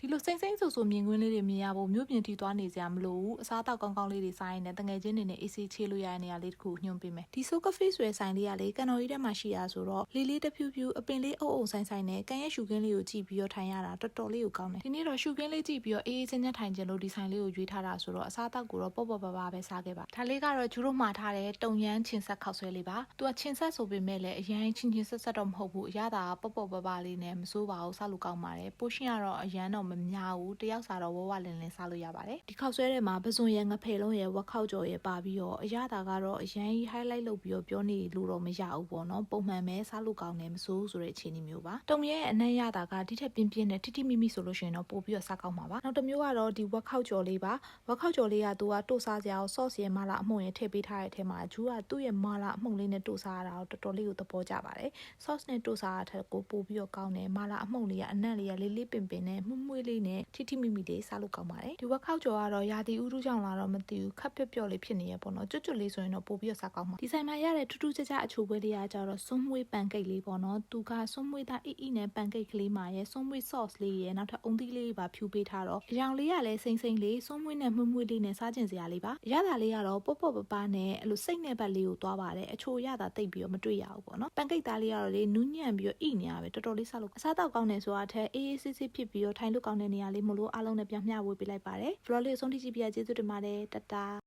ဒီလိုစိမ့်စိမ့်ဆူဆူမြင်ကွင်းလေးတွေမြင်ရဖို့မြို့ပြင်ထိသွားနေကြမလို့အစားတောက်ကောင်းကောင်းလေးတွေစားရင်လည်းတငယ်ချင်းတွေနဲ့အေးဆေးချေးလို့ရတဲ့နေရာလေးတစ်ခုညွှန်ပေးမယ်ဒီဆိုကဖေးဆွဲဆိုင်လေးကလေကန်တော်ကြီးထဲမှာရှိရဆိုတော့လေးလေးတဖြူဖြူအပင်လေးအုပ်အုပ်ဆိုင်ဆိုင်နဲ့ကန်ရဲ့ရှုခင်းလေးကိုကြည့်ပြီးတော့ထိုင်ရတာတော်တော်လေးကိုကောင်းတယ်ဒီနေ့တော့ရှုခင်းလေးကြည့်ပြီးတော့အေးအေးချမ်းချမ်းထိုင်ကြလို့ဒီဆိုင်လေးကိုရွေးထားတာဆိုတော့အစားတောက်ကိုတော့ပေါ့ပေါ့ပါပါပဲစားခဲ့ပါဒါလေးကတော့ကျူတို့မှာထားတဲ့တုံရမ်းချင်ဆက်ခောက်ဆွဲလေးပါသူကချင်ဆက်ဆိုပေမဲ့လည်းအရင်ချင်းချင်းဆက်ဆက်တော့မဟုတ်ဘူးအရသာပေါ့ပေါ့ပါပါလေးနဲ့မစိုးပါဘူးစားလို့ကောင်းပါတယ်ပိုရှင်ကတော့အရန်တော့မများဘူးတယောက်စားတော့ဝဝလင်းလင်းစားလို့ရပါတယ်ဒီခောက်ဆွဲထဲမှာပစွန်ရယ်ငဖယ်လုံးရယ်ဝက်ခောက်ကြော်ရယ်ပါပြီးတော့အရသာကတော့အရန်ကြီး highlight လုပ်ပြီးတော့ပြောနေလို့တော့မရဘူးပေါ့နော်ပုံမှန်ပဲစားလို့ကောင်းတယ်မစိုးဆိုတဲ့အခြေအနေမျိုးပါတုံရဲ့အနက်ရတာကဒီထက်ပြင်းပြင်းနဲ့ထိထိမိမိဆိုလို့ရှိရင်တော့ပို့ပြီးတော့စားကောင်းမှာပါနောက်တစ်မျိုးကတော့ဒီဝက်ခောက်ကြော်လေးပါဝက်ခောက်ကြော်လေးကသူကတို့စားစရာကို sauce ရယ်မလာအမှုန့်ရယ်ထည့်ပေးထားတဲ့အထဲမှာဂျူးကသူ့ရဲ့မလာအမှုန့်လေးနဲ့တို့စားရတာတော့တော်တော်လေးကိုသဘောကျပါတယ် sauce နဲ့တို့စားရတဲ့ကိုပို့ပြီးတော့ကောင်းတယ်မလာအမှုန့်လေးကအနက်လေးကလေးလေးပင်ပင်နဲ့မှုမွှေးလေးနဲ့ထိထိမိမိလေးစားလို့ကောင်းပါတယ်ဒီဝက်ခောက်ကြော်ကတော့ရာသီဥတုကြောင့်လာတော့မသိဘူးခပ်ပျော့ပျော့လေးဖြစ်နေရပေါ့နော်ကျွတ်ကျွတ်လေးဆိုရင်တော့ပို့ပြီးတော့စားကောင်းမှာဒီဆိုင်မှာရတဲ့ထူးထူးခြားခြားအချိုပွဲလေးကကြတော့စွန်းမွှေးပန်ကိတ်လေးပေါ့နော်သူကစွန်းမွှေးသားအီအီနဲ့ပန်ကိတ်ကလေးမှာရယ်စွန်းမွှေး sauce လေးရယ်နောက်ထပ်အုံသီးလေးပါဖြူပေးထားတော့အရောင်လေးကလည်းစိမ့်စိမ့်လေးစွန်းမွှေးနဲ့မှုမွှေးလေးနဲ့စားကျင်စရာလေးပါအရသာလေးကတော့ပေါ့ပေါ့ပပနဲ့အဲ့လိုစိတ်နဲ့ဘက်လေးကိုသွားပါတယ်အချိုရသာတိတ်ပြီးတော့မတွေ့ရဘူးပေါ့နော်ပန်ကိတ်သားလေးကတော့လေနူးညံ့ပြီးတော့အိနေရပဲတော်တော်လေးစားလို့အစားတော့ကောင်းတယ်ဆိုတာထက်အေးအေးဆေးဆေးဖြစ်ပြီးတော့ထိုင်လို့ကောင်းတဲ့နေရာလေးမလို့အားလုံးနဲ့ပြန်မျှဝေပေးလိုက်ပါတယ် vlog လေးအဆုံးထိကြည့်ပြကျေးဇူးတင်ပါတယ်တတာ